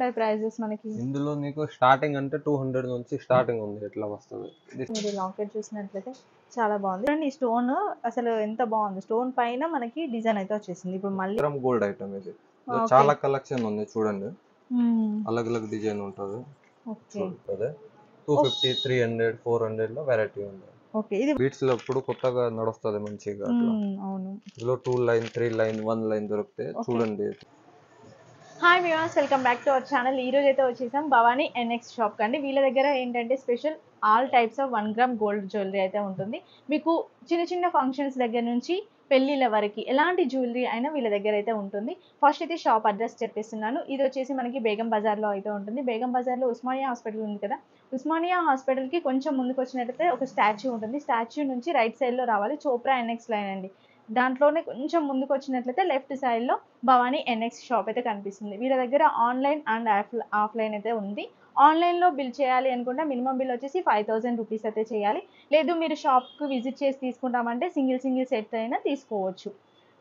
ఉంటాయి ప్రైజెస్ మనకి? ఇందులో నీకు స్టార్టింగ్ అంటే 200 నుంచి స్టార్టింగ్ ఉంది. ఎట్లా వస్తుంది మీరు లాకెట్ చూసినట్లయితే చాలా బాగుంది. చూడండి ఈ స్టోన్ అసలు ఎంత బాగుంది. స్టోన్ పైన మనకి డిజైన్ అయితే వచ్చేసింది. ఇప్పుడు మళ్ళీ గోల్డ్ ఐటమ్ ఇది. చాలా కలెక్షన్ ఉంది చూడండి. అలగ్ అలగ్ డిజైన్ ఉంటుంది. ఓకే 250, 300, 400 లో వెరైటీ ఉంది. ఓకే ఇది బీట్స్ లో ఇప్పుడు కొత్తగా నడుస్తుంది మంచిగా అట్లా. అవును. ఇందులో 2 లైన్ 3 లైన్ 1 లైన్ దొరుకుతాయి చూడండి. Hi viewers, welcome back to our channel. ఈ రోజు అయితే వచ్చేసాం భవానీ ఎన్ఎక్స్ షాప్ కండి. వీళ్ళ దగ్గర ఏంటంటే special all types of 1 gram gold jewellery అయితే ఉంటుంది. మీకు చిన్న చిన్న ఫంక్షన్స్ దగ్గర నుంచి పెళ్లిళ్ళ వరకు ఎలాంటి జ్యువెలరీ అయినా వీళ్ళ దగ్గర అయితే ఉంటుంది. ఫస్ట్ అయితే షాప్ అడ్రస్ చెప్పేస్తున్నాను. ఇది వచ్చేసి మనకి బేగం బజార్లో అయితే ఉంటుంది. బేగం బజార్లో ఉస్మానియా హాస్పిటల్ ఉంది కదా, ఉస్మానియా హాస్పిటల్కి కొంచెం ముందుకు వచ్చినట్టయితే ఒక స్టాచ్యూ ఉంటుంది. స్టాచ్యూ నుంచి రైట్ సైడ్లో రావాలి, చోప్రా ఎన్ఎక్స్ లైన్ అండి. దాంట్లోనే కొంచెం ముందుకు వచ్చినట్లయితే లెఫ్ట్ సైడ్లో భవానీ ఎన్ఎక్స్ షాప్ అయితే కనిపిస్తుంది. వీళ్ళ దగ్గర ఆన్లైన్ అండ్ ఆఫ్లైన్ అయితే ఉంది. ఆన్లైన్లో బిల్ చేయాలి అనుకుంటే మినిమం బిల్ వచ్చేసి 5000 రూపీస్ అయితే చేయాలి. లేదు మీరు షాప్కు విజిట్ చేసి తీసుకుంటామంటే సింగిల్ సెట్ అయినా తీసుకోవచ్చు.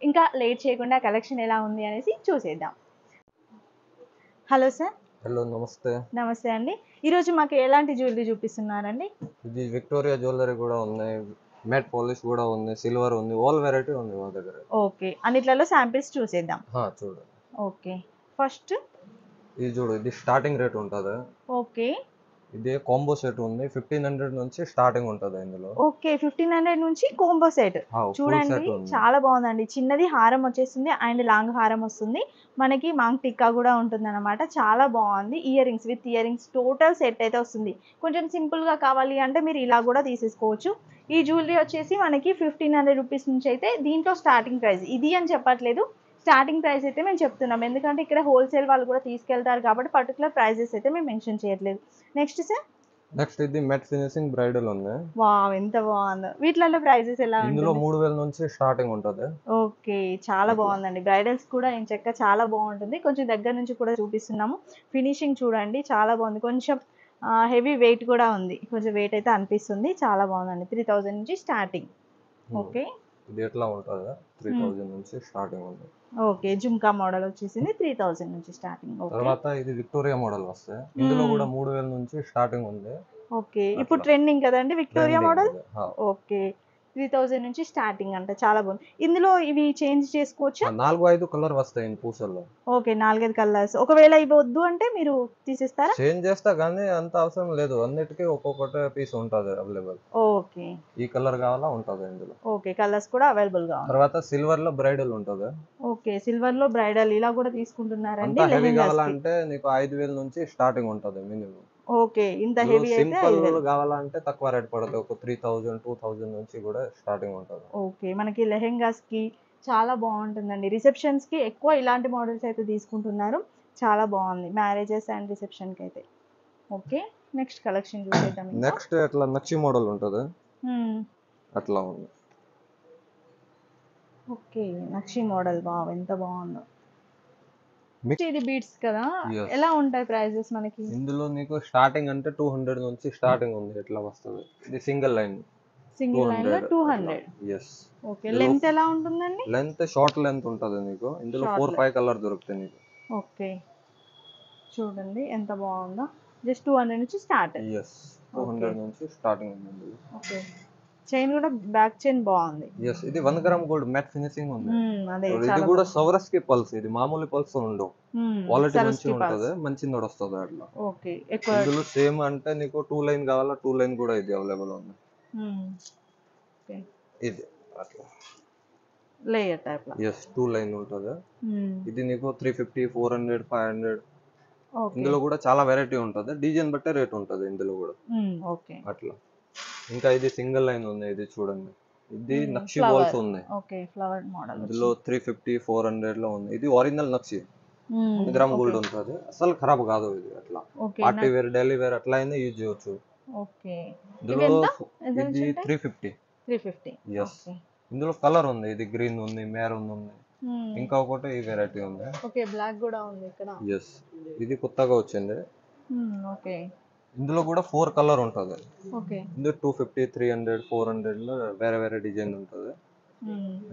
ఇంకా లేట్ చేయకుండా కలెక్షన్ ఎలా ఉంది అనేసి చూసేద్దాం. Hello sir. హలో, నమస్తే. నమస్తే అండి. ఈరోజు మాకు ఎలాంటి జ్యువెలరీ చూపిస్తున్నారండి? ఇది విక్టోరియా జ్యువెలరీ కూడా ఉన్నాయి, మ్యాట్ పాలిష్ కూడా ఉంది, సిల్వర్ ఉంది, ఆల్ వెరైటీ ఉంది మా దగ్గర. ఓకే, అన్నిట్లలో శాంపిల్స్ చూసేద్దాం. చూడండి. ఓకే, ఫస్ట్ ఇది చూడు, ఇది స్టార్టింగ్ రేట్ ఉంటుంది. ఓకే, ఇది కాంబో సెట్ ఉంది. 1500 నుంచి స్టార్టింగ్ ఉంటుంది ఇందులో. ఓకే 1500 నుంచి కాంబో సెట్. చూడండి చాలా బాగుందండి. చిన్నది హారం వచ్చేస్తుంది అండ్ లాంగ్ హారం వస్తుంది. మనకి మాంగ్ టిక్కా కూడా ఉంటుంది అనమాట. చాలా బాగుంది. Ear rings with ear rings total set అయితే వస్తుంది. కొంచెం సింపుల్ గా కావాలి అంటే మీరు ఇలా కూడా తీసేసుకోవచ్చు. ఈ జ్యువెలరీ వచ్చేసి మనకి 1500 రూపీస్ నుంచి అయితే దీంట్లో స్టార్టింగ్ ప్రైస్ ఇది అని చెప్పట్లేదు, స్టార్టింగ్ ప్రైస్ అయితే మేము చెప్తున్నాం. ఎందుకంటే ఇక్కడ హోల్సేల్ వాళ్ళు కూడా తీసుకెళ్తారు కాబట్టి పర్టికులర్ ప్రైజెస్ అయితే మేము మెన్షన్ చేయట్లేదు. Next sir. నెక్స్ట్ ఇది మెట్ ఫినిషింగ్ బ్రైడల్ ఉంది. వావ్, ఎంత బాగుందో. వీటిలలో ప్రైజెస్ ఎలా ఉంటాయి? ఇందులో 3000 నుంచి స్టార్టింగ్ ఉంటుంది. ఓకే, చాలా బాగుందండి. బ్రైడల్స్ కూడా ఏం చక్క చాలా బాగుంటుంది. కొంచెం దగ్గర నుంచి కూడా చూపిస్తున్నాము. ఫినిషింగ్ చూడండి చాలా బాగుంది. కొంచెం హెవీ వెయిట్ కూడా ఉంది. కొంచెం వెయిట్ అయితే అనిపిస్తుంది. చాలా బాగుందండి. 3000 నుంచి స్టార్టింగ్. ఓకే, ఇది ఎట్లా ఉంటుంది? 3000 నుంచి స్టార్టింగ్ ఉంది. ఓకే, జుమ్కా మోడల్ వచ్చేసింది 3000 నుంచి స్టార్టింగ్. తర్వాత ఇది విక్టోరియా మోడల్ వస్తాయి. ఇందులో కూడా 3000 నుంచి స్టార్టింగ్ ఉంది. ఓకే, ఇప్పుడు ట్రెండింగ్ కదండి విక్టోరియా మోడల్. ఓకే, 3000 నుంచి స్టార్టింగ్ అంటే చాలా బాగుంది. ఇందులో ఇవి చేంజ్ చేసుకోవచ్చా? 4-5 కలర్ వస్తాయి పూసల్లో. Okay, 4-5 colours. ఒకవేళ ఇవి వద్దు అంటే మీరు తీసేస్తారా? చేంజ్ చేస్తా కానీ అంత అవసరం లేదు. అన్నిటికీ ఒక్కొక్కటి పీస్ ఉంటుంది అవైలబుల్. ఓకే, ఈ కలర్ కావాలా ఉంటుంది ఇందులో. ఓకే, కలర్స్ కూడా అవైలబుల్ గా ఉన్నాయి. తర్వాత సిల్వర్ లో బ్రైడల్ ఉంటుంది. ఓకే, సిల్వర్ లో బ్రైడల్ ఇలా కూడా తీసుకుంటున్నారండి. అంత హెవీ కావాలంటే నీకు 5000 నుంచి స్టార్టింగ్ ఉంటుంది మినిమం. ఓకే, ఇంత హెవీ అయితే సింపుల్ కావాలంటే తక్కువ రేట్ పడుతుంది. ఒక 3000 2000 నుంచి కూడా స్టార్టింగ్ ఉంటుంది. ఓకే, మనకి లెహెంగాస్ కి చాలా బాగుంటుందండి. రిసెప్షన్స్ కి ఎక్కువ ఇలాంటి మోడల్స్ అయితే తీసుకుంటున్నారు. చాలా బాగుంది మ్యారేజెస్ అండ్ రిసెప్షన్ కి అయితే. ఓకే, నెక్స్ట్ కలెక్షన్ చూసేద్దాం. నెక్స్ట్ అట్లా నక్షి మోడల్ ఉంటుంది. అట్లా ఉంది. ఓకే, నక్షి మోడల్. వావ్, ఎంత బాగుందో. ఇది బీట్స్ కదా, ఎలా ఉంటాయి ప్రైజెస్ మనకి? ఇందులో నీకు స్టార్టింగ్ అంటే 200 నుంచి స్టార్టింగ్ ఉంది. ఎట్లా వస్తుంది? ఇది సింగిల్ లైన్ లో 200. yes. ఓకే, లెంత్ ఎలా ఉంటుందండి? లెంత్ షార్ట్ లెంత్ ఉంటుంది నీకు. ఇందులో 4-5 కలర్ దొరుకుతాయి నీకు. ఓకే, చూడండి ఎంత బాగుందో. జస్ట్ 200 నుంచి స్టార్ట్. yes, 200 నుంచి స్టార్టింగ్ ఉంది. ఓకే, చైన్ కూడా బ్యాక్ చైన్ బాగుంది. yes, ఇది 1 గ్రామ్ గోల్డ్ మ్యాట్ ఫినిషింగ్ ఉంది. అదే ఇది కూడా సవరస్ కి పల్స్. ఇది మామూలు పల్స్ ఉండవు. క్వాలిటీ మంచిగా ఉంటుంది, మంచి నడుస్తుంది అట్లా. ఓకే, ఇందులో సేమ్ అంటే నీకు 2 లైన్ కావాలా 2 లైన్ కూడా ఇది అవైలబుల్ ఉంది. ఓకే, ఇది అట్లా లేయర్ టైప్ లో. yes, 2 లైన్ ఉంటుంది. ఇది నీకు 350 400 500. ఇందులో కూడా చాలా వెరైటీ ఉంటుంది. డిజైన్ బట్టే రేట్ ఉంటుంది ఇందులో కూడా. ఓకే, అట్లా. ఇంకా ఇది సింగిల్ లైన్ ఉంది. ఇది చూడండి, ఇది నక్షి బాల్స్ ఉంది. Okay, flower model. ఇందులో 350 400 లో ఉంది. ఇది ఒరిజినల్ నక్షి 1 గ్రామ్ గోల్డ్ ఉంటుంది. అసలు ఖరాబ్ కాదు ఇది. అట్లా పార్టీ వేర్ డైలీ వేర్ అట్లా అయినా యూజ్ చేయొచ్చు. ఓకే, ఇందులో ఇది 350. yes. ఇందులో కలర్ ఉంది. ఇది గ్రీన్ ఉంది, మెరూన్ ఉంది, ఇంకా ఒకటి ఈ వెరైటీ ఉంది. ఓకే, బ్లాక్ కూడా ఉంది ఇక్కడ. yes, ఇది కొత్తగా వచ్చింది. ఓకే, ఇందులో కూడా 4 కలర్ ఉంటుంది. ఓకే, ఇందులో 250 300 400 లో వేరే వేరే డిజైన్ ఉంటుంది.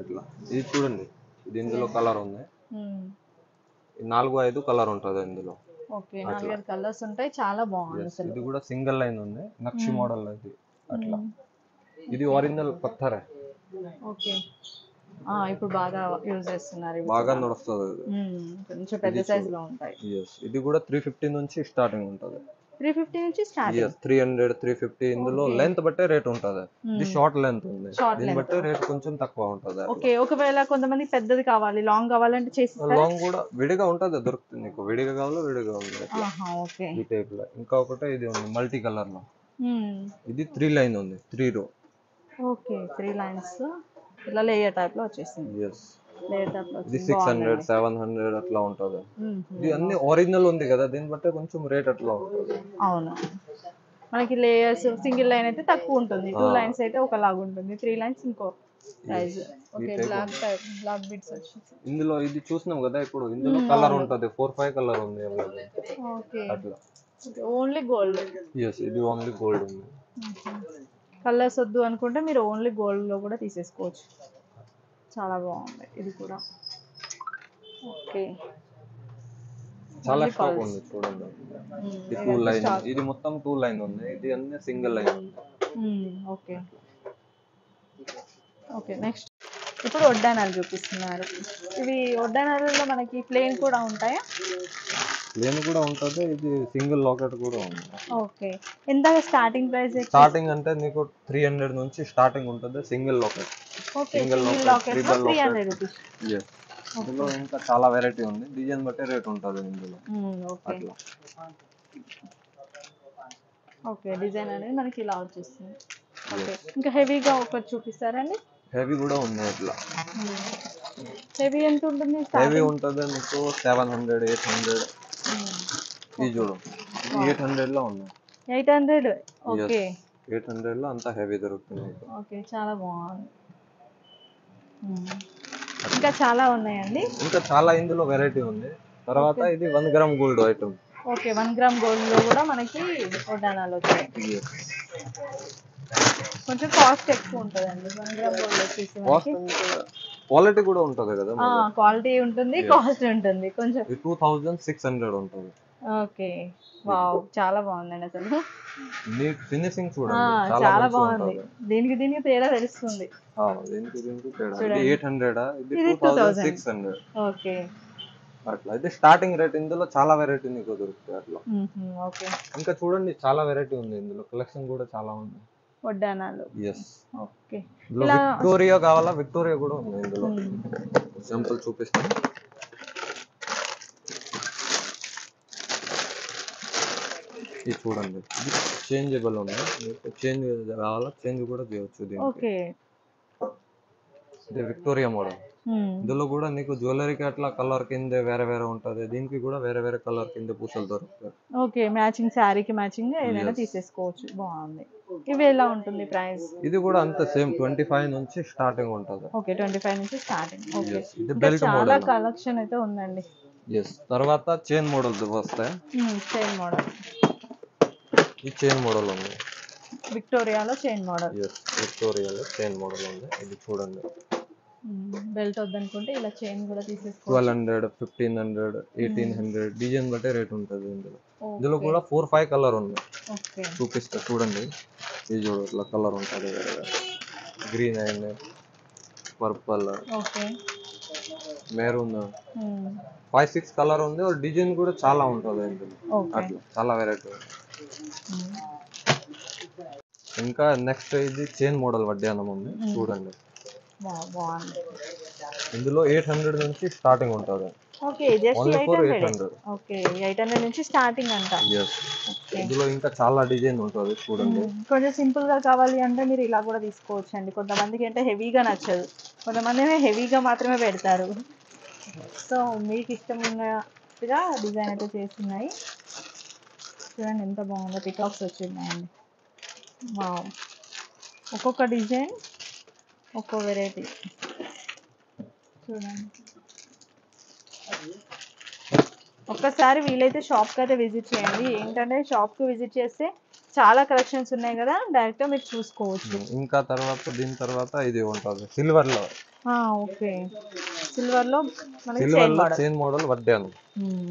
ఇట్లా ఇది చూడండి, ఇది ఇందులో కలర్ ఉంది. 4-5 కలర్ ఉంటుంది ఇందులో. ఓకే 4 కలర్స్ ఉంటాయి, చాలా బాగుంది అసలు. ఇది కూడా సింగిల్ లైన్ ఉంది, నక్షి మోడల్ ఇది అట్లా. ఇది ఒరిజినల్ పత్తరే. ఓకే ఇప్పుడు బాగా యూజ్ చేస్తున్నారు, బాగా నడుస్తుంది. కొంచెం పెద్ద సైజ్ లో ఉంటాయి. ఇది కూడా 350 నుంచి స్టార్టింగ్ ఉంటుంది. 350 నుంచి స్టార్టింగ్. 300 350 ఇందులో లెంత్ బట్టే రేట్ ఉంటుంది. ఇది షార్ట్ లెంత్ ఉంది, దీని బట్టే రేట్ కొంచెం తక్కువ ఉంటుంది. ఓకే ఒకవేళ కొంతమంది పెద్దది కావాలి, లాంగ్ కావాలంటే చేసిస్తారా? లాంగ్ కూడా విడిగా ఉంటుంది, దొరుకుతుంది నీకు. విడిగా కావాలో విడిగా ఉంది ఓకే. ఈ టైప్ లో. ఇంకా ఒకటే ఇది ఉంది మల్టీ కలర్ లో. ఇది 3 లైన్ ఉంది, 3 రో. ఓకే 3 లైన్స్ ఇలా లేయర్ టైప్ లో వచ్చేసింది. లేయర్ టైప్ లో ఇది 600 700 అట్లా ఉంటుంది. ఇది అన్ని ఒరిజినల్ ఉంది కదా, దీని బట్టే కొంచెం రేట్ అట్లా ఉంటుంది. అవును, మనకి లేయర్స్ సింగిల్ లైన్ అయితే తక్కువ ఉంటుంది, 2 లైన్స్ అయితే ఒకలాగా ఉంటుంది, 3 లైన్స్ ఇంకో ప్రైస్. ఓకే బ్లాక్ బిట్స్ వచ్చేసి ఇందులో ఇది చూసినాం కదా ఇప్పుడు. ఇందులో కలర్ ఉంటుంది, 4-5 కలర్ ఉంది. ఓకే అట్లా ఓన్లీ గోల్డ్. ఇది ఓన్లీ గోల్డ్ ఉంది. కలర్స్ వద్దు అనుకుంటే మీరు ఓన్లీ గోల్డ్ లో కూడా తీసేసుకోవచ్చు. చాలా బాగుంది ఇది కూడా. ఓకే చాలా స్టాక్ ఉంది చూడండి. ఇది 2 లైన్, ఇది మొత్తం 2 లైన్ ఉంది, ఇది అన్ని సింగిల్ లైన్ ఉంది. ఓకే ఓకే నెక్స్ట్ ఇప్పుడు వడ్డానాలు చూపిస్తున్నారు. ఇవి వడ్డానాలలో మనకి ప్లేన్ కూడా ఉంటాయా? ప్లేన్ కూడా ఉంటుంది, ఇది సింగిల్ లాకెట్ కూడా ఉంది. ఓకే ఎంత స్టార్టింగ్ ప్రైస్? స్టార్టింగ్ అంటే నీకు 300 నుంచి స్టార్టింగ్ ఉంటుంది single locket. Single locket 300 rupees. ఇందులో ఇంకా చాలా వెరైటీ ఉంది, డిజైన్ బట్టే రేట్ ఉంటుంది ఇందులో. అట్లా ఓకే డిజైన్ అనేది మనకి ఇలా వచ్చేస్తుంది. ఓకే ఇంకా హెవీగా ఒకటి చూపిస్తారండి? హెవీ కూడా ఉంది అట్లా. హెవీ ఎంత ఉంటుంది? హెవీ ఉంటుంది మీకు 700 800. ఇది చూడు 800 లో ఉన్నాయి. 800. ఓకే 800 లో అంత హెవీ దొరుకుతుంది. ఓకే చాలా బాగుంది. ఇంకా చాలా ఉన్నాయండి, ఇంకా చాలా ఇందులో వెరైటీ ఉంది. తర్వాత ఇది 1 gram gold item. Okay 1 gram gold లో కూడా మనకి వడ్డానాలు వచ్చాయి. కొంచెం కాస్ట్ ఎక్కువ ఉంటుందండి 1 గ్రామ్ గోల్డ్ వచ్చేసి. క్వాలిటీ కూడా ఉంటుంది కదా, క్వాలిటీ ఉంటుంది, కాస్ట్ ఉంటుంది కొంచెం. 2600 ఉంటుంది. ఓకే వావ్ చాలా బాగుందండి అసలు. నీట్ ఫినిషింగ్ చూడండి, చాలా బాగుంది. దీనికి తేడా తెలుస్తుంది. దీనికి తేడా. ఇది 800, ఇది 2600. ఓకే అట్లా. ఇది స్టార్టింగ్ రేట్. ఇందులో చాలా వెరైటీ నీకు దొరుకుతాయి అట్లా. ఓకే ఇంకా చూడండి చాలా వెరైటీ ఉంది ఇందులో, కలెక్షన్ కూడా చాలా ఉంది. వడ్డానాలు. ఓకే విక్టోరియా కావాలా? విక్టోరియా కూడా ఉంది ఇందులో. సింపుల్ చూపిస్తాను. ఇది చూడండి, ఇది చేంజబుల్ ఉంది, చేంజ్ కావాలా చేంజ్ కూడా చేయొచ్చు దీనికి. ఓకే ఇది విక్టోరియా మోడల్. ఇందులో కూడా నీకు జ్యువెలరీకి అట్లా కలర్ కింద వేరే వేరే ఉంటది, దీనికి కూడా వేరే వేరే కలర్ కింద పూసలు దొరుకుతాయి. ఓకే మ్యాచింగ్ శారీకి మ్యాచింగ్ ఏదైనా తీసేసుకోవచ్చు. బాగుంది. ఇవి ఎలా ఉంటుంది ప్రైస్? ఇది కూడా అంత సేమ్ 25 నుంచి స్టార్టింగ్ ఉంటుంది. ఓకే 25 నుంచి స్టార్టింగ్. ఓకే ఇది బెల్ట్ చాలా మోడల్. కలెక్షన్ అయితే ఉందండి. తర్వాత చైన్ మోడల్ వస్తాయి. Chain model. ఈ చైన్ మోడల్ ఉంది విక్టోరియాలో చైన్ మోడల్. విక్టోరియాలో చైన్ మోడల్ ఉంది. ఇది చూడండి, బెల్ట్ వద్దనుకుంటే ఇలా చైన్ కూడా తీసేసుకోవచ్చు. 1200 1500 1800 డిజైన్ బట్టే రేట్ ఉంటుంది ఇందులో. ఇందులో కూడా 4-5 కలర్ ఉంది. చూపిస్తా చూడండి. ఇది చూడు ఇట్లా కలర్ ఉంటుంది, green and purple, maroon, 5-6 colour ఉంది. డిజైన్ కూడా చాలా ఉంటుంది ఇందులో. అట్లా చాలా వెరైటీ ఉంది. ఇంకా నెక్స్ట్ ఇది చైన్ మోడల్ వడ్డానం ఉంది చూడండి. ఇందులో 800 నుంచి స్టార్టింగ్ ఉంటుంది. Okay just 800. ఓకే 800 నుంచి స్టార్టింగ్ అంట. ఇందులో ఇంకా చాలా డిజైన్ ఉంటుంది చూడండి. కొంచెం సింపుల్ గా కావాలి అంటే మీరు ఇలా కూడా తీసుకోవచ్చు అండి. కొంతమందికి అంటే హెవీగా నచ్చదు, కొంతమంది హెవీగా మాత్రమే పెడతారు. సో మీకు ఇష్టం ఉన్నట్టుగా డిజైన్ అయితే చేస్తున్నాయి. చూడండి ఎంత బాగుందో, పికాక్స్ వచ్చిన్నాయండి. వావ్, ఒక్కొక్క డిజైన్ ఒక్కో వెరైటీ చూడండి. ఒక్కసారి వీలైతే షాప్కి అయితే విజిట్ చేయండి. ఏంటంటే షాప్కి విజిట్ చేస్తే చాలా కలెక్షన్స్ ఉన్నాయి కదా, డైరెక్ట్గా మీరు చూసుకోవచ్చు. ఇంకా తర్వాత దీని తర్వాత ఇది ఉంటుంది సిల్వర్లో. ఓకే. సిల్వర్ లో మనకి సిల్వర్ చైన్ లో మోడల్. చైన్ మోడల్ వడ్డాను.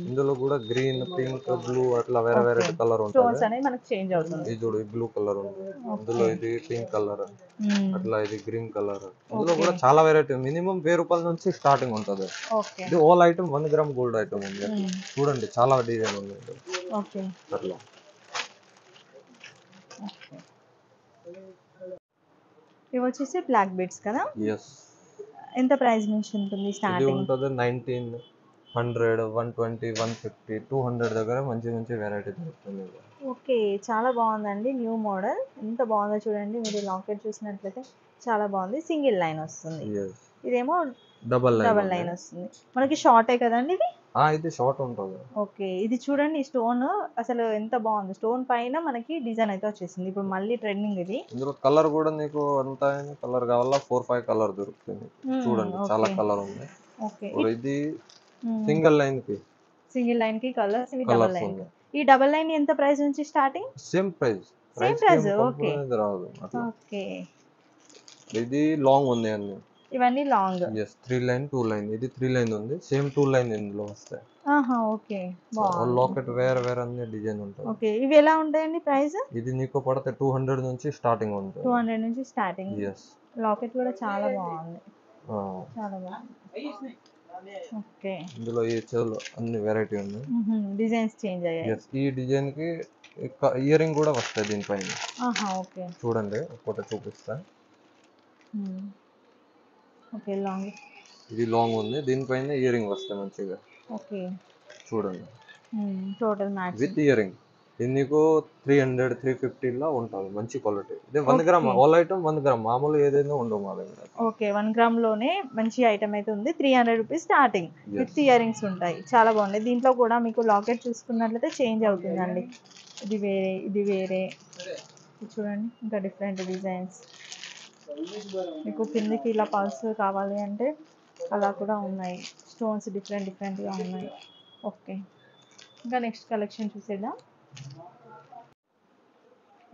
ఇందులో కూడా గ్రీన్, పింక్, బ్లూ అట్లా వేరే వేరే కలర్ ఉంటుంది. స్టోన్స్ అనేది మనకి చేంజ్ అవుతుంది. ఇది చూడు బ్లూ కలర్ ఉంది, అందులో ఇది పింక్ కలర్, అట్లా ఇది గ్రీన్ కలర్. ఇందులో కూడా చాలా వెరైటీ, మినిమం 1000 రూపాయల నుంచి స్టార్టింగ్ ఉంటుంది. ఇది all item 1 gram gold item ఉంది. చూడండి చాలా డిజైన్ ఉంది అట్లా. ఇవి వచ్చేసి బ్లాక్ బీడ్స్ కదా. ఎస్. ఎంత ప్రైస్ నుంచి ఉంటుంది ఇది స్టార్టింగ్? ఉంటుంది 1900, 120, 150, 200 దగ్గర మంచి మంచి వెరైటీ దొరుకుతుంది. ఓకే, చాలా బాగుందండి న్యూ మోడల్. ఎంత బాగుందో చూడండి, మీరు లాకెట్ చూసినట్లయితే చాలా బాగుంది. సింగిల్ లైన్ వస్తుంది, ఇదేమో డబల్ లైన్ వస్తుంది. మనకి షార్టే కదండి ఇది? ఇది షార్ట్ ఉంటుంది. ఓకే, ఇది చూడండి స్టోన్ అసలు ఎంత బాగుంది. స్టోన్ పైన మనకి డిజైన్ అయితే వచ్చేసింది. ఇప్పుడు మళ్ళీ ట్రెండింగ్ ఇది. ఇందులో కలర్ కూడా నీకు అంత కలర్ కావాలా 4-5 కలర్ దొరుకుతుంది. చూడండి చాలా కలర్ ఉంది. ఓకే, ఇది సింగిల్ లైన్ కి కలర్స్, ఇవి డబల్ లైన్. ఈ డబల్ లైన్ ఎంత ప్రైస్ నుంచి starting? Same price. Okay okay. ఇది లాంగ్ ఉంది అన్ని. ఇవన్నీ లాంగ్. yes 3 line 2 line. ఇది 3 లైన్ ఉంది, సేమ్ 2 లైన్ ఇందులో వస్తాయి. ఓకే, బాగుంది. లాకెట్ వేరే వేరే అన్ని డిజైన్ ఉంటుంది. ఓకే, ఇవి ఎలా ఉంటాయండి ప్రైస్? ఇది నీకు పడితే 200 నుంచి స్టార్టింగ్ ఉంటుంది. 200 నుంచి స్టార్టింగ్. yes. లాకెట్ కూడా చాలా బాగుంది, చాలా బాగుంది. ఓకే, ఇందులో ఈ చెవులు అన్ని వెరైటీ ఉంది. డిజైన్స్ చేంజ్ అయ్యాయి. yes. ఈ డిజైన్ కి ఇయర్ రింగ్ కూడా వస్తాయి దీనిపైన. ఓకే, చూడండి ఒకటి చూపిస్తా. Okay, long. ఇది లాంగ్ ఉంది, దీనిపైన ఇయర్ రింగ్ వస్తాయి మంచిగా. ఓకే, చూడండి total match with ear ring. ఇది నీకు 300, 350 లా ఉంటుంది, మంచి క్వాలిటీ. ఇది 1 గ్రామ్ ఆల్ ఐటమ్ 1 గ్రామ్, మామూలు ఏదైనా ఉండవు మా దగ్గర. ఓకే, 1 గ్రామ్ లోనే మంచి ఐటమ్ అయితే ఉంది. 300 rupees starting, with ear rings ఉంటాయి. చాలా బాగుంది. దీంట్లో కూడా మీకు లాకెట్ చూసుకున్నట్లయితే చేంజ్ అవుతుందండి. ఇది వేరే, ఇది వేరే. చూడండి ఇంకా డిఫరెంట్ డిజైన్స్. మీకు కిందకి ఇలా పల్స్ కావాలి అంటే అలా కూడా ఉన్నాయి. స్టోన్స్ డిఫరెంట్గా ఉన్నాయి. ఓకే, ఇంకా నెక్స్ట్ కలెక్షన్ చూసేద్దాం.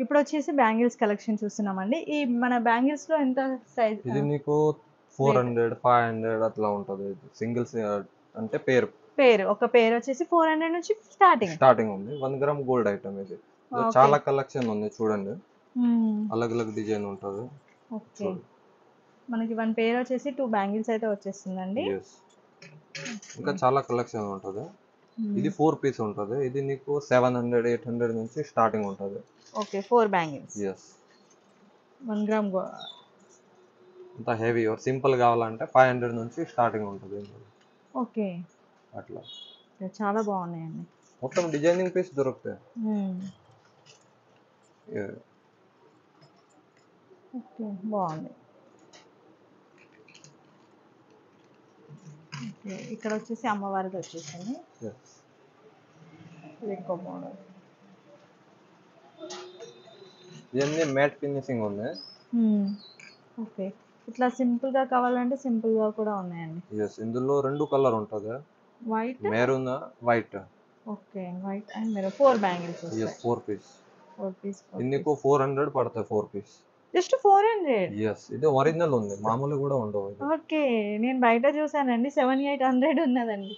ఇప్పుడు వచ్చేసి బ్యాంగిల్స్ కలెక్షన్ చూస్తున్నామండి. ఈ మన బ్యాంగిల్స్ లో ఎంత సైజ్? ఇది నీకు 400, 500 అట్లా ఉంటుంది. సింగిల్స్ అంటే పేరు ఒక పేరు వచ్చేసి 400 నుంచి స్టార్టింగ్ ఉంది. 1 గ్రామ్ గోల్డ్ ఐటమ్ ఇది. చాలా కలెక్షన్ ఉంది చూడండి, అలగ్ అలగ్ డిజైన్ ఉంటుంది. ఓకే, మనకి 1 పేర్ వచ్చేసి 2 బ్యాంగిల్స్ అయితే వచ్చేస్తుందండి. ఇంకా చాలా కలెక్షన్ ఉంటుంది. ఇది 4 పీస్ ఉంటుంది. ఇది నీకు 700, 800 నుంచి స్టార్టింగ్ ఉంటుంది. Okay, 4 bangles. yes 1 గ్రామ్ అంత హెవీ ఆర్ సింపుల్ కావాలంటే 500 నుంచి స్టార్టింగ్ ఉంటుంది. ఓకే, అట్లా చాలా బాగున్నాయండి. మొత్తం డిజైనింగ్ పీస్ దొరుకుతాయి. ఓకే, బాగుంది. ఓకే, ఇక్కడ వచ్చేసి అమ్మవారిది వచ్చేసింది. ఇంకో మోడల్. ఇవన్నీ మ్యాట్ ఫినిషింగ్ ఉంది. ఓకే, ఇట్లా సింపుల్ గా కావాలంటే సింపుల్ గా కూడా ఉన్నాయండి. yes ఇందులో 2 కలర్ ఉంటుంది, white, maroon, white. Okay, white and maroon. 4 bangles. yes 4 piece. 4 piece. ఇందుకు 400 పడతాయి 4 పీస్. జస్ట్ 400. yes ఇది ఒరిజినల్ ఉంది, మామూలు కూడా ఉండవు. ఓకే, నేను బయట చూసానండి 700-800 ఉన్నదండి.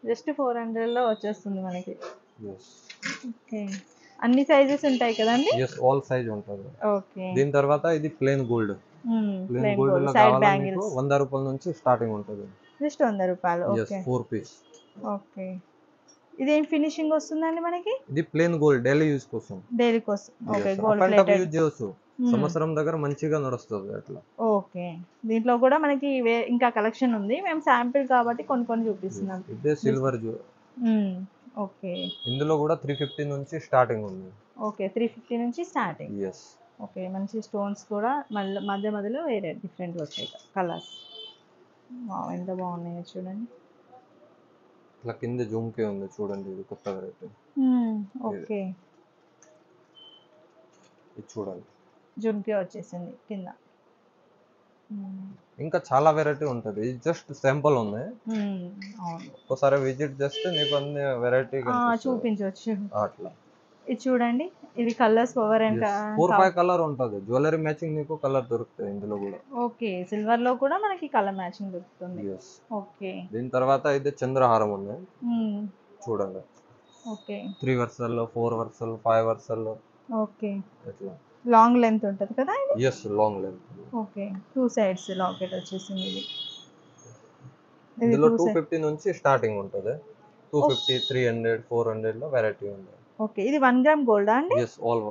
జస్ట్ 400 లో వచ్చేస్తుంది మనకి. yes ఓకే, అన్ని సైజెస్ ఉంటాయి కదండి? yes ఆల్ సైజ్ ఉంటుంది. ఓకే, దీని తర్వాత ఇది ప్లెయిన్ గోల్డ్. ప్లెయిన్ గోల్డ్ లో సైడ్ కావాలంటే బ్యాంగిల్స్ 100 రూపాయల నుంచి స్టార్టింగ్ ఉంటుంది. జస్ట్ 100 రూపాయలు. yes okay, 4 piece. ఓకే, ఇదేం ఫినిషింగ్ వస్తుందండి మనకి? ఇది ప్లెయిన్ గోల్డ్, డైలీ యూస్ కోసం. డైలీ కోసం. ఓకే, గోల్డ్ ప్లేటెడ్ యూస్ చేయొచ్చు, సంవత్సరం దగ్గర మంచిగా నడుస్తుంది అట్లా. ఓకే, దీంట్లో కూడా మనకి ఇంకా కలెక్షన్ ఉంది. మేము శాంపిల్ కాబట్టి కొన్ని చూపిస్తున్నాం. ఇదే సిల్వర్ ఓకే, ఇందులో కూడా 350 నుంచి స్టార్టింగ్ ఉంది. ఓకే, 350 నుంచి స్టార్టింగ్. yes ఓకే, మంచి స్టోన్స్ కూడా మధ్యలో వేరే డిఫరెంట్ వచ్చాయి కలర్స్. ఎంత బాగున్నాయో చూడండి. ఇట్లా కింద జుమ్కే ఉంది చూడండి, ఇది కొత్త వెరైటీ. ఓకే, ఇది చూడండి జుమ్కే వచ్చేసింది కింద. ఇంకా చాలా వెరైటీ ఉంటుంది, ఇది జస్ట్ శాంపుల్ ఉంది. అవును, ఒకసారి విజిట్ చేస్తే నీకు అన్ని వెరైటీ చూపించవచ్చు. అట్లా ఇది చూడండి, ఇది కలర్స్ పవర్ అండ్ 4-5 కలర్ ఉంటుంది. జ్యువెలరీ మ్యాచింగ్ నీకు కలర్ దొరుకుతాయి ఇందులో కూడా. ఓకే, సిల్వర్ లో కూడా మనకి కలర్ మ్యాచింగ్ దొరుకుతుంది. ఓకే. దీని తర్వాత ఇది చంద్రహారం ఉంది చూడండి. ఓకే. 3 వర్సల్లో, 4 వర్సల్లో, 5 వర్సల్లో. ఓకే. ఇట్లా లాంగ్ లెంత్ ఉంటుంది కదా ఇది? Long length. Okay, 2 sides locket వచ్చేసింది ఇది. ఇందులో 250 నుంచి స్టార్టింగ్ ఉంటుంది. 250, 300, 400 లో వెరైటీ ఉంది. ఓకే. ఇది 1 గ్రామ్ గోల్డా అండి? ఆల్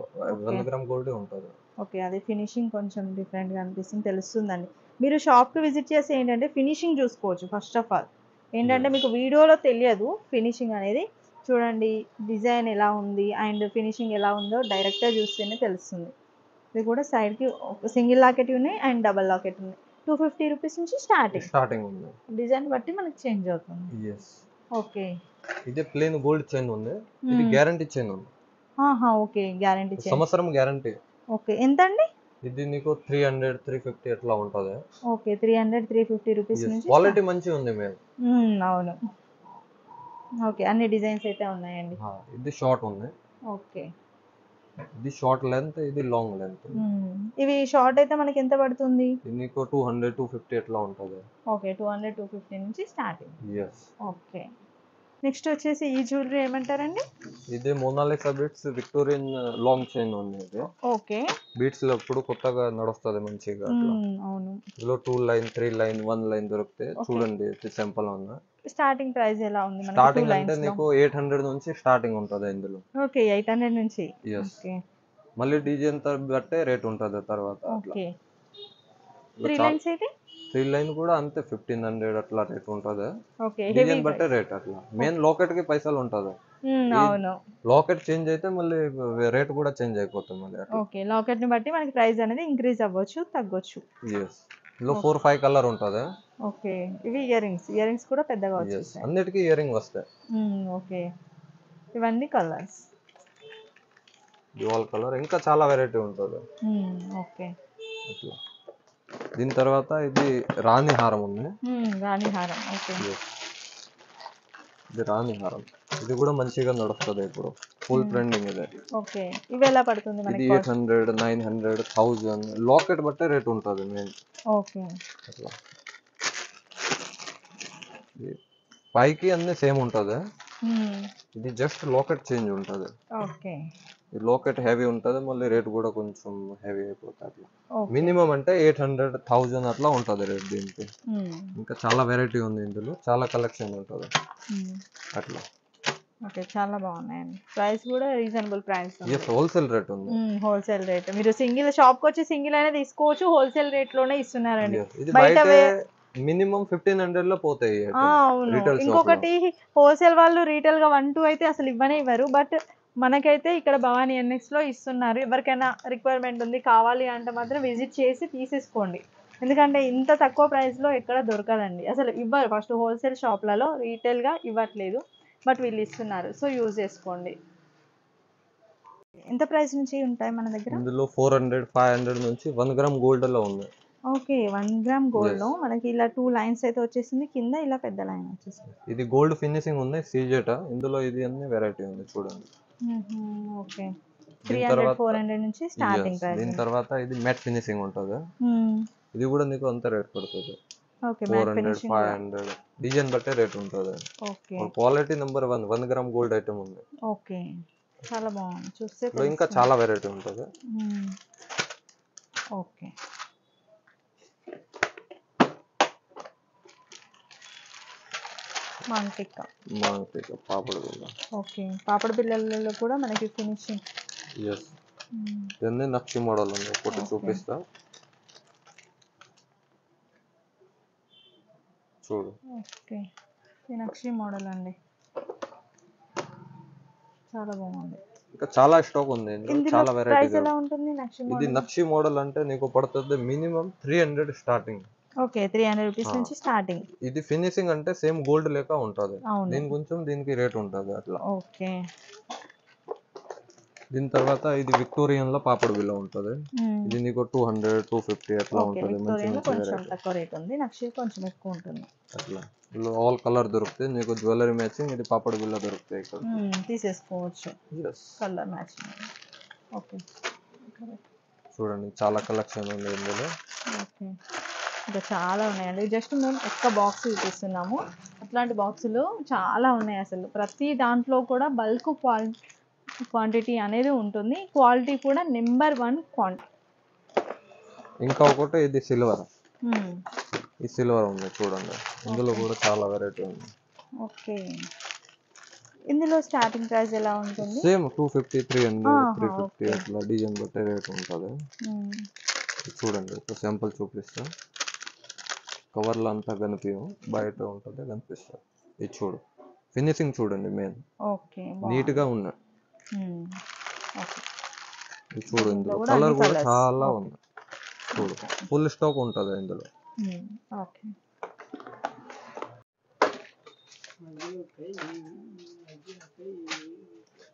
1 గ్రామ్ గోల్డ్ ఉంటుంది. ఓకే, అది ఫినిషింగ్ కొంచెం డిఫరెంట్ గా అనిపిస్తుంది, తెలుస్తుందండి. మీరు షాప్ కి విజిట్ చేసి ఏంటంటే ఫినిషింగ్ చూసుకోవచ్చు. ఫస్ట్ ఆఫ్ ఆల్ ఏంటంటే మీకు వీడియోలో తెలియదు ఫినిషింగ్ అనేది. చూడండి డిజైన్ ఎలా ఉంది అండ్ ఫినిషింగ్ ఎలా ఉందో డైరెక్ట్ గా చూస్తేనే తెలుస్తుంది. ఇది కూడా సైడ్ కి సింగిల్ లాకెట్ ఉన్నాయి అండ్ డబల్ లాకెట్ ఉన్నాయి. 250 రూపీస్ నుంచి స్టార్టింగ్ ఉంది. డిజైన్ బట్టి మనకి చేంజ్ అవుతుంది. ఓకే. ఇది ప్లేన్ గోల్డ్ చైన్ ఉంది. ఇది గ్యారంటీ చైన్ ఉంది. ఓకే, గ్యారంటీ చైన్, సంవత్సరం గ్యారంటీ. ఓకే. ఎంత అండి? ఇది నీకు 300, 350 అట్లా ఉంటది. ఓకే, 300, 350 రూపీస్ నుంచి. క్వాలిటీ మంచిగా ఉంది మేము. అవును. ఓకే, అన్ని డిజైన్స్ అయితే ఉన్నాయండి. ఇది షార్ట్ ఉంది. ఓకే. ఇది షార్ట్ లెంత్, ఇది లాంగ్ లెంత్. ఇవి షార్ట్ అయితే మనకి ఎంత పడుతుంది? ఇది నీకు 200, 250 అట్లా ఉంటది. ఓకే, 200, 250 నుంచి స్టార్టింగ్. ఓకే. నెక్స్ట్ వచ్చేసి ఈ జ్యువెలరీ ఏమంటారండి? ఇది Mona Lisa beats Victorian long chain ఉంది. ఇది ఓకే. బీట్స్ లో ఇప్పుడు కొత్తగా నడుస్తుంది మంచిగా. అవును. ఇందులో 2 లైన్, 3 లైన్, 1 లైన్ దొరుకుతాయి. చూడండి ఇది సింపుల్ ఉంది. స్టార్టింగ్ ప్రైస్ ఎలా ఉంది మనకి? స్టార్టింగ్ అంటే నీకు 800 నుంచి స్టార్టింగ్ ఉంటది ఇందులో. ఓకే, 800 నుంచి. ఓకే. మళ్ళీ డిజైన్ బట్టే రేట్ ఉంటది తర్వాత. ఓకే. 3 లైన్స్ అయితే 3 లైన్ కూడా అంతే 1500 అట్లా రేట్ ఉంటది. ఓకే. డిజైన్ బట్టే రేట్ అట్లా. మెయిన్ లాకెట్ కి పైసలు ఉంటది. అవును. లాకెట్ చేంజ్ అయితే మళ్ళీ రేట్ కూడా చేంజ్ అయిపోతుంది మళ్ళీ. ఓకే, లాకెట్ ని బట్టి మనకి ప్రైస్ అనేది ఇంక్రీజ్ అవ్వచ్చు, తగ్గొచ్చు. ఇందులో 4-5 కలర్ ఉంటది. ఓకే. ఇవి ఇయర్ రింగ్స్ కూడా పెద్దగా వచ్చేస్తాయి. అన్నిటికీ ఇయర్ రింగ్ వస్తాయి. ఓకే. ఇవన్నీ కలర్స్, డ్యూయల్ కలర్, ఇంకా చాలా వెరైటీ ఉంటుంది. ఓకే. ఇట్లా దీని తర్వాత ఇది రాణి హారం ఉంది. రాణి హారం. ఓకే. ఇది రాణి హారం. ఇది కూడా మంచిగా నడుస్తుంది ఇప్పుడు, ఫుల్ ట్రెండింగ్ ఇది. ఓకే. ఇవి ఎలా పడుతుంది మనకి? ఇది 800, 900, 1000 లాకెట్ బట్టే రేట్ ఉంటుంది మెయిన్. ఓకే. అట్లా పైకి అన్ని సేమ్ ఉంటుంది. ఇది జస్ట్ లాకెట్ చేంజ్ ఉంటుంది. ఓకే. ఈ లాకెట్ హెవీ ఉంటుంది, మళ్ళీ రేట్ కూడా కొంచెం హెవీ అయిపోతుంది. అట్లా మినిమం అంటే 800, 1000 అట్లా ఉంటుంది రేట్ దీనికి. ఇంకా చాలా వెరైటీ ఉంది ఇందులో, చాలా కలెక్షన్ ఉంటుంది అట్లా. ఓకే, చాలా బాగున్నాయండి. ప్రైస్ కూడా రీజనబుల్ ప్రైస్. హోల్సేల్ రేట్ ఉంది. Wholesale rate. మీరు సింగిల్ షాప్ కి వచ్చి సింగిల్ అయినా తీసుకోవచ్చు, హోల్సేల్ రేట్ లోనే ఇస్తున్నారండి. ఇది బయట మినిమం 1500 లో పోతాయి. అవును. ఇంకొకటి హోల్సేల్ వాళ్ళు రీటైల్ గా 1-2 అయితే అసలు ఇవ్వరు. బట్ మనకైతే ఇక్కడ భవానీ ఎన్ఎక్స్ లో ఇస్తున్నారు. ఎవరికైనా రిక్వైర్మెంట్ ఉంది కావాలి అంటే మాత్రం విజిట్ చేసి తీసేసుకోండి. ఎందుకంటే ఇంత తక్కువ ప్రైస్ లో ఎక్కడ దొరకదండి, అసలు ఇవ్వరు. ఫస్ట్ హోల్సేల్ షాప్లలో రీటైల్ గా ఇవ్వట్లేదు, బట్ వీళ్ళు ఇస్తున్నారు. సో యూజ్ చేసుకోండి. ఎంత ప్రైస్ నుంచి ఉంటాయి మన దగ్గర? ఇందులో 400, 500 నుంచి 1 గ్రామ్ గోల్డ్ లో ఉంది. ఓకే, 1 గ్రామ్ గోల్డ్ లో మనకి ఇలా 2 లైన్స్ అయితే వచ్చేసింది, కింద ఇలా పెద్ద లైన్ వచ్చేసింది. ఇది గోల్డ్ ఫినిషింగ్ ఉంది, సీజెట్. ఇందులో ఇది అన్ని వెరైటీ ఉంది చూడండి. ఓకే. 300, 400 నుంచి స్టార్టింగ్ ప్రైస్. దీని తర్వాత ఇది మ్యాట్ ఫినిషింగ్ ఉంటుంది. ఇది కూడా నీకు అంత రేట్ పడుతుంది. ఓకే. 400, 500 డిజైన్ బట్టే రేట్ ఉంటుంది. Okay. Quality number 1 gram gold item ఉంది. ఓకే, చాలా బాగుంది. చూస్తే ఇంకా చాలా వెరైటీ ఉంటుంది. ఓకే. మాంటికా పాపడ బిళ్ళ. ఓకే. పాపడ బిళ్ళలలో కూడా మనకి ఫినిషింగ్. ఇవన్నీ నక్షి మోడల్ ఉంది, ఒకటి చూపిస్తా చూడు. ఓకే, ఈ నక్షి మోడల్ అండి, చాలా బాగుంది. ఇంకా చాలా స్టాక్ ఉంది, చాలా వెరైటీ. ప్రైస్ ఎలా ఉంటుంది నక్షి మోడల్? ఇది నక్షి మోడల్ అంటే నీకు పడుతుంది మినిమం 300 స్టార్టింగ్. ఓకే, 300 రూపీస్ నుంచి స్టార్టింగ్. ఇది ఫినిషింగ్ అంటే సేమ్ గోల్డ్ లెక్క ఉంటది. దీని కొంచెం దీనికి రేట్ ఉంటది అట్లా. ఓకే. దీని తర్వాత ఇది విక్టోరియన్ లో పాపడ బిళ్ళ ఉంటది. ఇది నీకు 200, 250 అట్లా ఉంటది. కొంచెం తక్కువ రేట్ ఉంది, నక్షి కొంచెం ఎక్కువ ఉంటుంది. అట్లా ఇందులో ఆల్ కలర్ దొరుకుతాయి మీకు జ్యువెలరీ మ్యాచింగ్ ఇది పాపడ్ బిల్ల దొరుకుతాయి ఇక్కడ తీసేసుకోవచ్చు Yes. Colour matching. ఓకే చూడండి చాలా కలెక్షన్ ఉంది ఇందులో ఓకే ఇంకా చాలా ఉన్నాయండి. జస్ట్ మేము ఒక్క బాక్స్ చూపిస్తున్నాము. అట్లాంటి బాక్సులు చాలా ఉన్నాయి అసలు. ప్రతి దాంట్లో కూడా బల్క్ క్వాంటిటీ అనేది ఉంటుంది. క్వాలిటీ కూడా నెంబర్ 1 క్వాంటిటీ. ఇంకా ఒకటి ఇది సిల్వర్ ఈ సిల్వర్ ఉంది చూడండి ఇందులో కూడా చాలా వెరైటీ ఉంది. ఓకే ఇందులో స్టార్టింగ్ ప్రైస్ ఎలా ఉంటుంది? సేమ్ 250 300 350 అట్లా డిజైన్ బట్టి రేట్ ఉంటుంది. చూడండి ఒక శాంపుల్ చూపిస్తా. కవర్లో అంతా కనిపించవు బయట ఉంటుంది కనిపిస్తుంది. ఇది చూడు ఫినిషింగ్ చూడండి మెయిన్ ఓకే నీట్గా ఉన్నాయి. ఓకే ఇది చూడు ఇందులో కలర్ కూడా చాలా ఉంది. చూడు ఫుల్ స్టాక్ ఉంటుంది ఇందులో. ఓకే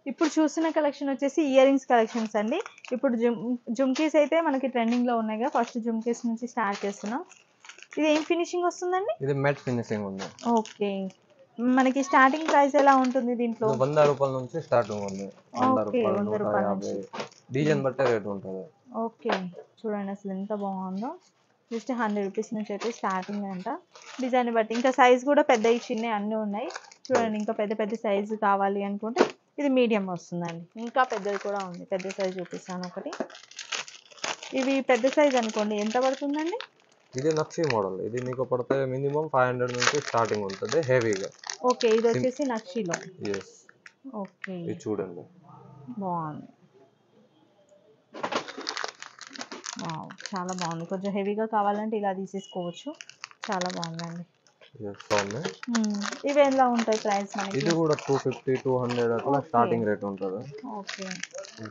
ఇప్పుడు చూస్తున్న కలెక్షన్ వచ్చేసి ఇయర్ రింగ్స్ కలెక్షన్స్ అండి. ఇప్పుడు జుమ్కీస్ అయితే మనకి ట్రెండింగ్ లో ఉన్నాయి. ఫస్ట్ జుమ్కీస్ నుంచి స్టార్ట్ చేస్తున్నాం. ఇది ఏం ఫినిషింగ్ వస్తుందండి? ఇది మ్యాట్ ఫినిషింగ్ ఉంది. ఓకే మనకి స్టార్టింగ్ ప్రైస్ ఎలా ఉంటుంది దీంట్లో? 100 రూపాయల నుంచి స్టార్టింగ్ ఉంది. 100 రూపాయలు 150 డిజైన్ బట్టే రేట్ ఉంటుంది. ఓకే చూడండి అసలు ఎంత బాగుందో. జస్ట్ 100 రూపీస్ నుంచి అయితే స్టార్టింగ్ అంట. డిజైన్ బట్టి ఇంకా సైజ్ కూడా పెద్దవి చిన్నవి అన్నీ ఉన్నాయి. చూడండి ఇంకా పెద్ద పెద్ద సైజు కావాలి అనుకుంటే ఇది మీడియం వస్తుందండి. ఇంకా పెద్దది కూడా ఉంది. పెద్ద సైజు చూపిస్తాను ఒకటి. ఇవి పెద్ద సైజ్ అనుకోండి ఎంత పడుతుందండి? ఇది నక్షి మోడల్. ఇది మీకు పడితే మినిమం 500 నుంచి స్టార్టింగ్ ఉంటుంది హెవీగా. ఓకే ఇది వచ్చేసి నక్షిలో. yes ఓకే ఇది చూడండి బాగుంది. వావ్ చాలా బాగుంది. కొంచెం హెవీగా కావాలంటే ఇలా తీసేసుకోవచ్చు. చాలా బాగుందండి. ఇవి ఎలా ఉంటాయి ప్రైస్ మనకి? ఇది కూడా 250 200 అట్లా స్టార్టింగ్ రేట్ ఉంటుంది. ఓకే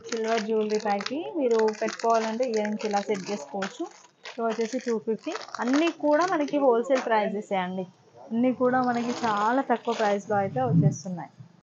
సిల్వర్ జ్యువెలరీ పైకి మీరు పెట్టుకోవాలంటే ఇయర్ రింగ్స్ ఇలా సెట్ చేసుకోవచ్చు. సో వచ్చేసి 250. అన్నీ కూడా మనకి హోల్సేల్ ప్రైజెస్ అండి. అన్నీ కూడా మనకి చాలా తక్కువ ప్రైస్లో అయితే వచ్చేస్తున్నాయి.